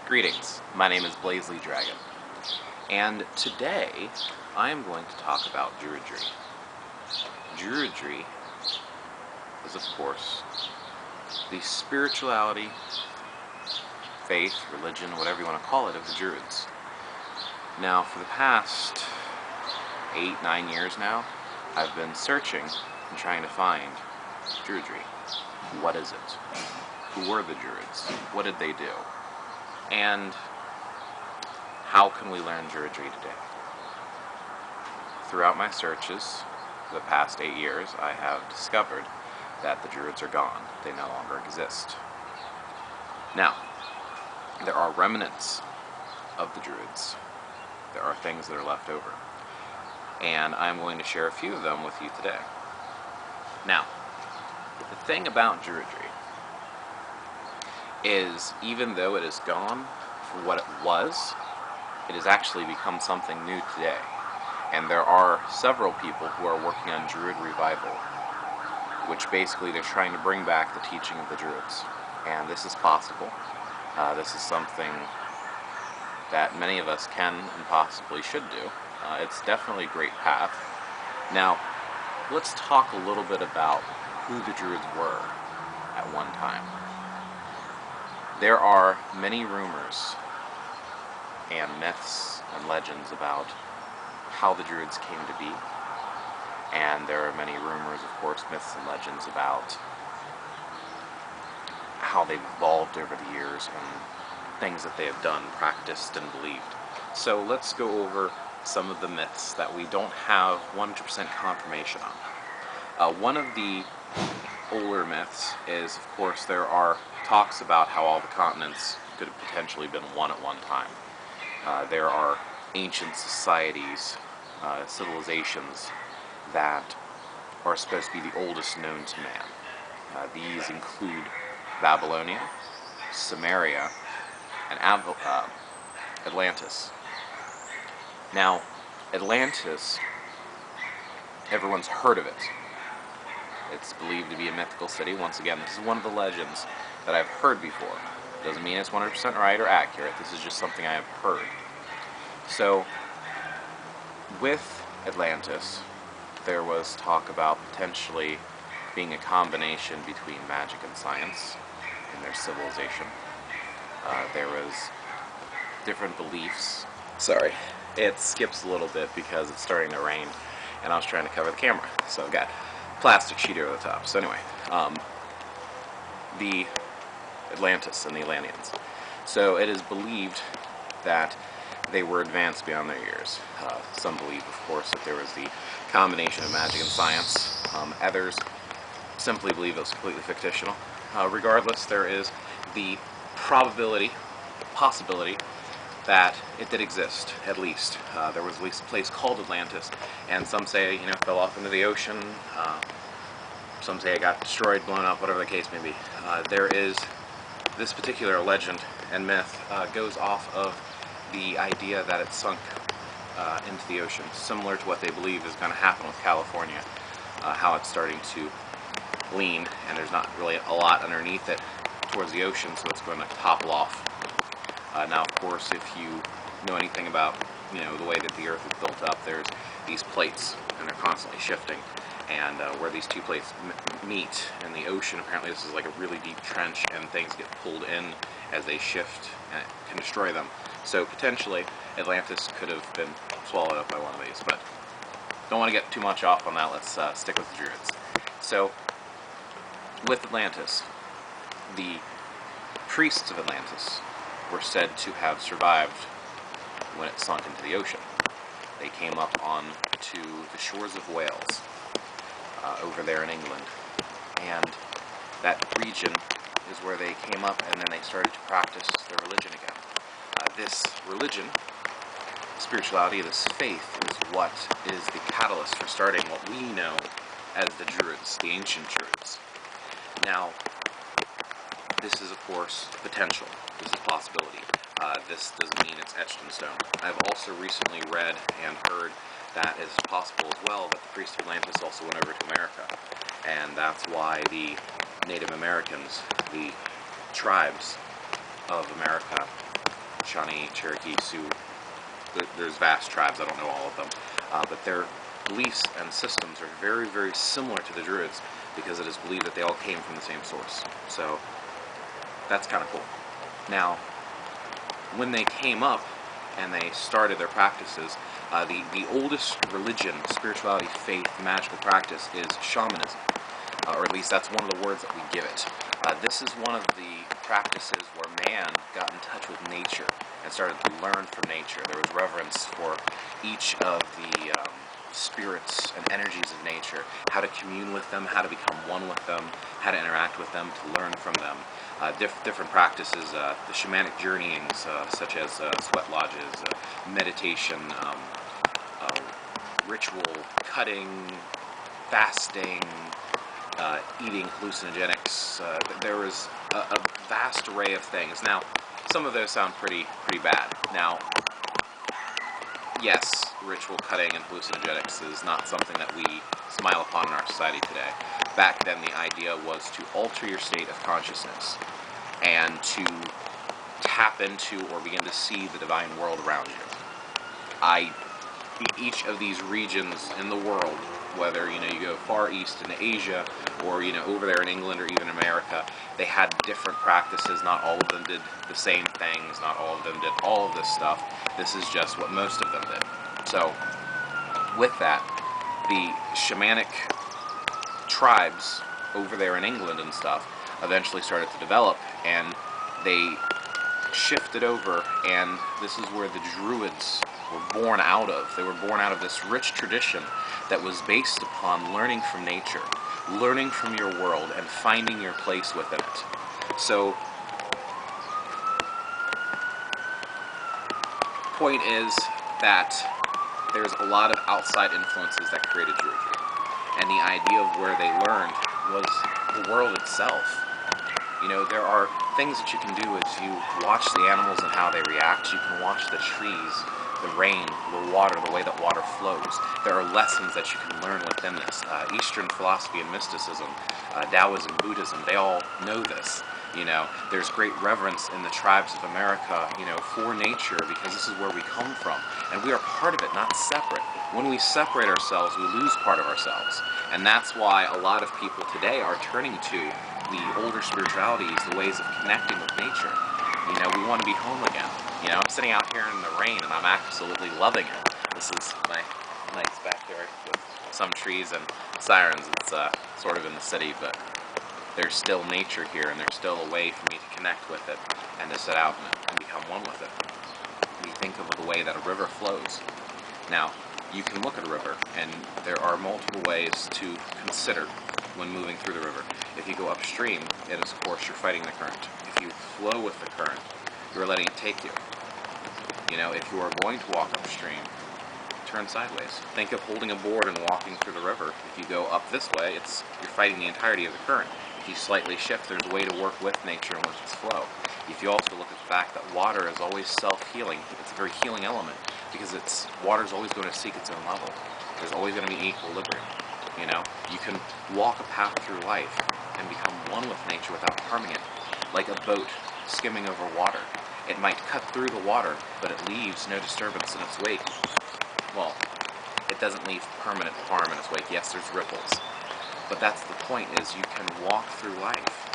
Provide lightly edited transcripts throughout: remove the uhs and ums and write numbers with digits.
Greetings, my name is BlazeLeeDragon, and today I am going to talk about Druidry. Druidry is, of course, the spirituality, faith, religion, whatever you want to call it, of the Druids. Now, for the past 8-9 years now, I've been searching and trying to find Druidry. What is it? Who were the Druids? What did they do? And how can we learn Druidry today? Throughout my searches for the past 8 years, I have discovered that the Druids are gone. They no longer exist. Now, there are remnants of the Druids. There are things that are left over. And I'm going to share a few of them with you today. Now, the thing about Druidry is, even though it is gone for what it was, it has actually become something new today. And there are several people who are working on Druid revival, which basically they're trying to bring back the teaching of the Druids. And this is possible. This is something that many of us can and possibly should do. It's definitely a great path. Now, let's talk a little bit about who the Druids were at one time. There are many rumors and myths and legends about how the Druids came to be, and there are many rumors, of course, myths and legends about how they've evolved over the years and things that they have done, practiced, and believed. So let's go over some of the myths that we don't have 100% confirmation on. One of the older myths is, of course, there are talks about how all the continents could have potentially been one at one time. There are ancient societies, civilizations that are supposed to be the oldest known to man. These include Babylonia, Sumeria, and Atlantis. Now, Atlantis, everyone's heard of it. It's believed to be a mythical city. Once again, this is one of the legends that I've heard before. Doesn't mean it's 100% right or accurate. This is just something I have heard. So, with Atlantis, there was talk about potentially being a combination between magic and science in their civilization. There was different beliefs. Sorry, it skips a little bit because it's starting to rain, and I was trying to cover the camera, so I've got plastic sheet over the top. So anyway, the Atlantis and the Atlanteans. So it is believed that they were advanced beyond their years. Some believe, of course, that there was the combination of magic and science. Others simply believe it was completely fictional. Regardless, there is the possibility that it did exist, at least. There was at least a place called Atlantis, and some say, it fell off into the ocean. Some say it got destroyed, blown up, whatever the case may be. There is this particular legend and myth goes off of the idea that it sunk into the ocean, similar to what they believe is going to happen with California, how it's starting to lean, and there's not really a lot underneath it towards the ocean, so it's going to topple off. Now, of course, if you know anything about the way that the Earth is built up, there's these plates, and they're constantly shifting. And where these two plates meet in the ocean, apparently this is like a really deep trench, and things get pulled in as they shift, and it can destroy them. So potentially, Atlantis could have been swallowed up by one of these, but don't want to get too much off on that. Let's stick with the Druids. So, with Atlantis, the priests of Atlantis were said to have survived when it sunk into the ocean. They came up on to the shores of Wales, over there in England, and that region is where they came up, and then they started to practice their religion again. This religion, spirituality, this faith, is what is the catalyst for starting what we know as the Druids, the ancient Druids. Now, this is, of course, potential. This is possibility. This doesn't mean it's etched in stone. I've also recently read and heard that it's possible as well that the priests of Atlantis also went over to America. And that's why the Native Americans, the tribes of America, Shawnee, Cherokee, Sioux. There's vast tribes, I don't know all of them. But their beliefs and systems are very, very similar to the Druids because it is believed that they all came from the same source. So that's kind of cool. Now, when they came up and they started their practices, the oldest religion, spirituality, faith, magical practice is shamanism. Or at least that's one of the words that we give it. This is one of the practices where man got in touch with nature and started to learn from nature. There was reverence for each of the spirits and energies of nature, how to commune with them, how to become one with them, how to interact with them, to learn from them. Different practices, the shamanic journeyings, such as sweat lodges, meditation, ritual, cutting, fasting, eating hallucinogenics. There was a vast array of things. Now, some of those sound pretty bad. Now, yes, ritual cutting and hallucinogenics is not something that we smile upon in our society today. Back then, the idea was to alter your state of consciousness and to tap into or begin to see the divine world around you. Each of these regions in the world, whether you go far east into Asia or over there in England or even America, they had different practices. Not all of them did the same things. Not all of them did all of this stuff. This is just what most of them did. So, with that, the shamanic tribes over there in England and stuff eventually started to develop, and they shifted over, and this is where the Druids were born out of. They were born out of this rich tradition that was based upon learning from nature, learning from your world, and finding your place within it. So, point is that there's a lot of outside influences that created Druidry. And the idea of where they learned was the world itself. There are things that you can do as you watch the animals and how they react. You can watch the trees, the rain, the water, the way that water flows. There are lessons that you can learn within this. Eastern philosophy and mysticism, Taoism, Buddhism, they all know this. There's great reverence in the tribes of America, for nature, because this is where we come from. And we are part of it, not separate. When we separate ourselves, we lose part of ourselves. And that's why a lot of people today are turning to the older spiritualities, the ways of connecting with nature. We want to be home again. I'm sitting out here in the rain and I'm absolutely loving it. This is my nice backyard with some trees and sirens. It's sort of in the city, but there's still nature here, and there's still a way for me to connect with it and to sit out and become one with it. We think of the way that a river flows. Now, you can look at a river, and there are multiple ways to consider when moving through the river. If you go upstream, it is, of course, you're fighting the current. If you flow with the current, you're letting it take you. If you are going to walk upstream, turn sideways. Think of holding a board and walking through the river. If you go up this way, you're fighting the entirety of the current. If you slightly shift, there's a way to work with nature and with its flow. If you also look at the fact that water is always self-healing, it's a very healing element, because water is always going to seek its own level. There's always going to be equilibrium. You can walk a path through life and become one with nature without harming it, like a boat skimming over water. It might cut through the water, but it leaves no disturbance in its wake. Well, it doesn't leave permanent harm in its wake. Yes, there's ripples. But that's the point, is you can walk through life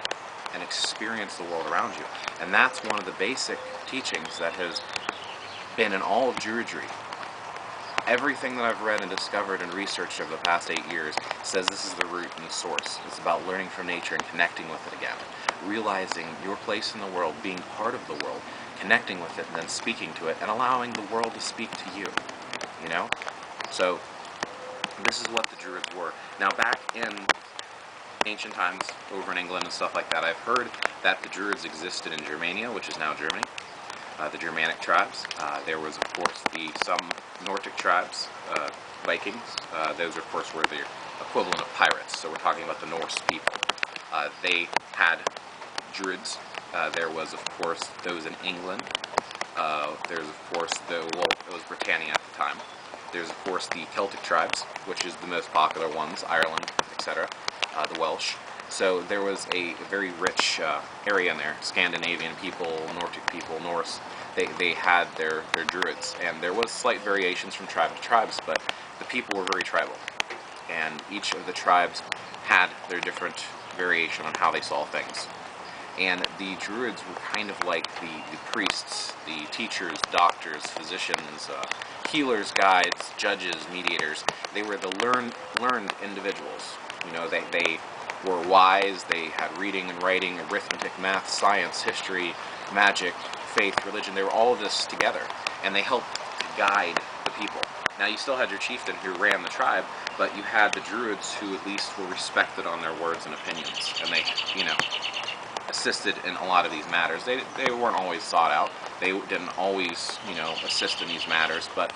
and experience the world around you. And that's one of the basic teachings that has been in all of Druidry. Everything that I've read and discovered and researched over the past 8 years says this is the root and the source. It's about learning from nature and connecting with it again. Realizing your place in the world, being part of the world, connecting with it, and then speaking to it, and allowing the world to speak to you. So, this is what the Druids were. Now, back in ancient times, over in England and stuff like that, I've heard that the Druids existed in Germania, which is now Germany. The Germanic tribes. There was, of course, some Nordic tribes, Vikings. Those, of course, were the equivalent of pirates, so we're talking about the Norse people. They had Druids. There was, of course, those in England. There's, of course, it was Britannia at the time. There's, of course, the Celtic tribes, which is the most popular ones, Ireland, etc., the Welsh. So there was a very rich area in there. Scandinavian people, Nordic people, Norse. They had their druids, and there was slight variations from tribe to tribes, but the people were very tribal, and each of the tribes had their different variation on how they saw things. And the druids were kind of like the priests, the teachers, doctors, physicians, healers, guides, judges, mediators. They were the learned individuals. You know, they were wise. They had reading and writing, arithmetic, math, science, history, magic, faith, religion. They were all of this together, and they helped to guide the people. Now, you still had your chieftain who ran the tribe, but you had the druids who at least were respected on their words and opinions, and they, you know, assisted in a lot of these matters. They weren't always sought out. They didn't always, you know, assist in these matters, but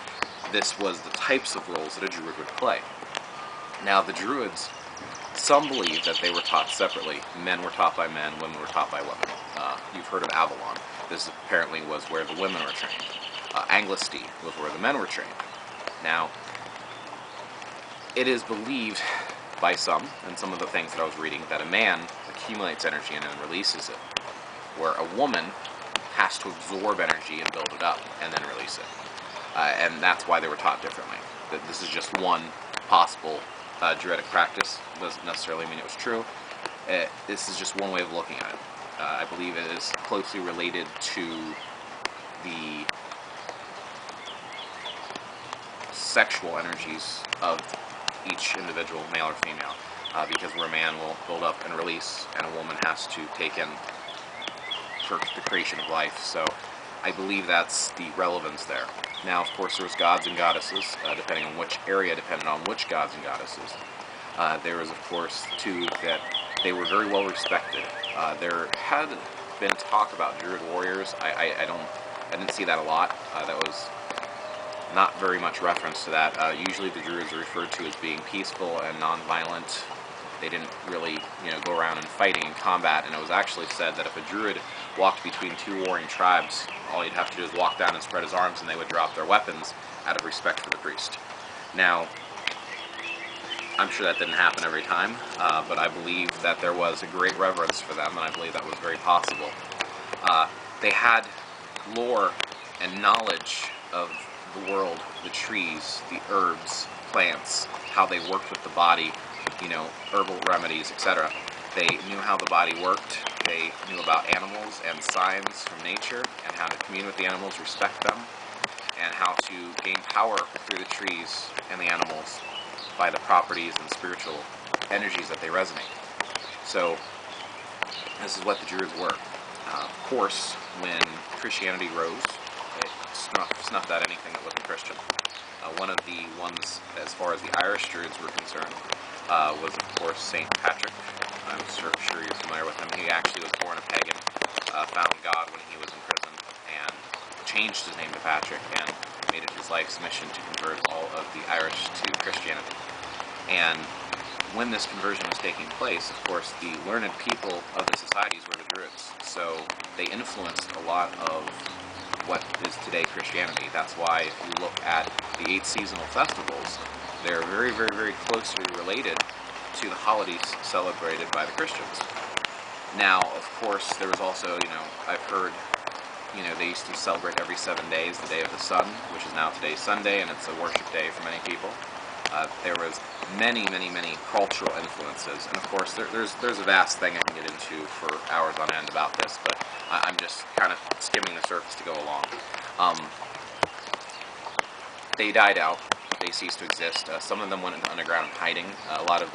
this was the types of roles that a druid would play. Now, the druids, some believe that they were taught separately. Men were taught by men, women were taught by women. You've heard of Avalon. This apparently was where the women were trained. Anglesty was where the men were trained. Now, it is believed by some, and some of the things that I was reading, that a man accumulates energy and then releases it, where a woman has to absorb energy and build it up and then release it. And that's why they were taught differently. This is just one possible druidic practice. Doesn't necessarily mean it was true. This is just one way of looking at it. I believe it is closely related to the sexual energies of each individual, male or female, because where a man will build up and release, and a woman has to take in for the creation of life. So I believe that's the relevance there. Now, of course, there was gods and goddesses, depending on which area, depending on which gods and goddesses. There was, of course, too, that they were very well respected. There had been talk about druid warriors. I didn't see that a lot. That was not very much reference to that. Usually the druids are referred to as being peaceful and non-violent. They didn't really, you know, go around and fighting in combat, and it was actually said that if a druid walked between two warring tribes, all he'd have to do is walk down and spread his arms, and they would drop their weapons out of respect for the priest. Now, I'm sure that didn't happen every time, but I believe that there was a great reverence for them, and I believe that was very possible. They had lore and knowledge of the world, the trees, the herbs, plants, how they worked with the body, you know, herbal remedies, etc. They knew how the body worked. They knew about animals and signs from nature, and how to commune with the animals, respect them, and how to gain power through the trees and the animals by the properties and spiritual energies that they resonate. So this is what the Druids were. Of course, when Christianity rose, it snuffed out anything that wasn't Christian. One of the ones, as far as the Irish Druids were concerned, was, of course, St. Patrick. I'm sure you're familiar with him. He actually was born a pagan, found God when he was in prison, and changed his name to Patrick, and made it his life's mission to convert all of the Irish to Christianity. And when this conversion was taking place, of course, the learned people of the societies were the Druids. So they influenced a lot of what is today Christianity. That's why if you look at the 8 seasonal festivals, they're very, very, very closely related to the holidays celebrated by the Christians. Now, of course, there was also, I've heard, they used to celebrate every 7 days, the Day of the Sun, which is now today's Sunday, and it's a worship day for many people. There was many, many, many cultural influences, and of course, there's a vast thing I can get into for hours on end about this, but I'm just kind of skimming the surface to go along. They died out. They ceased to exist. Some of them went into underground hiding. A lot of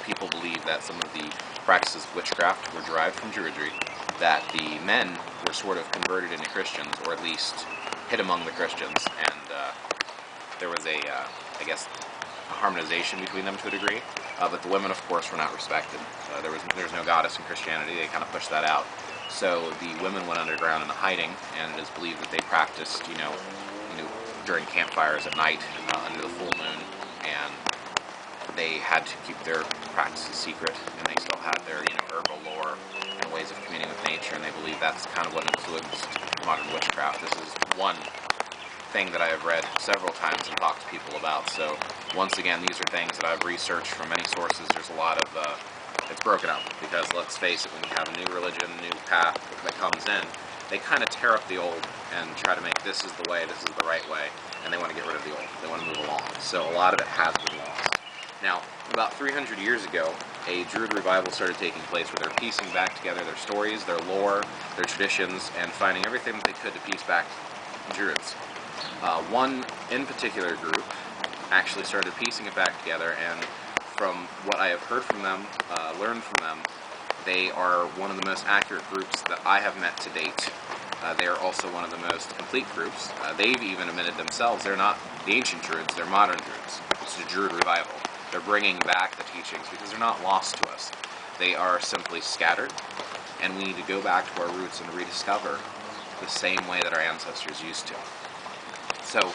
people believe that some of the practices of witchcraft were derived from Druidry, that the men were sort of converted into Christians, or at least hid among the Christians, and there was a harmonization between them to a degree, but the women, of course, were not respected. There's no goddess in Christianity. They kind of pushed that out. So the women went underground into hiding, and it is believed that they practiced, during campfires at night under the full moon, and they had to keep their practices secret, and they still had their herbal lore and ways of communing with nature, and they believe that's kind of what influenced modern witchcraft. This is one thing that I have read several times and talked to people about. So once again, these are things that I've researched from many sources. There's a lot of it's broken up, because let's face it, when you have a new religion, new path that comes in, they kind of tear up the old and try to make this is the way, this is the right way, and they want to get rid of the old. They want to move along. So a lot of it has been lost. Now, about 300 years ago, a Druid revival started taking place where they're piecing back together their stories, their lore, their traditions, and finding everything that they could to piece back Druids. One in particular group actually started piecing it back together, and from what I have heard from them, learned from them, they are one of the most accurate groups that I have met to date. They are also one of the most complete groups. They've even admitted themselves they're not the ancient Druids, they're modern Druids. It's a Druid revival. They're bringing back the teachings because they're not lost to us. They are simply scattered, and we need to go back to our roots and rediscover the same way that our ancestors used to. So,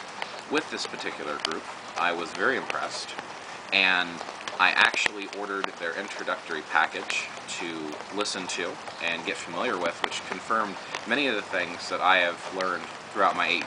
with this particular group, I was very impressed, and I actually ordered their introductory package to listen to and get familiar with, which confirmed many of the things that I have learned throughout my 8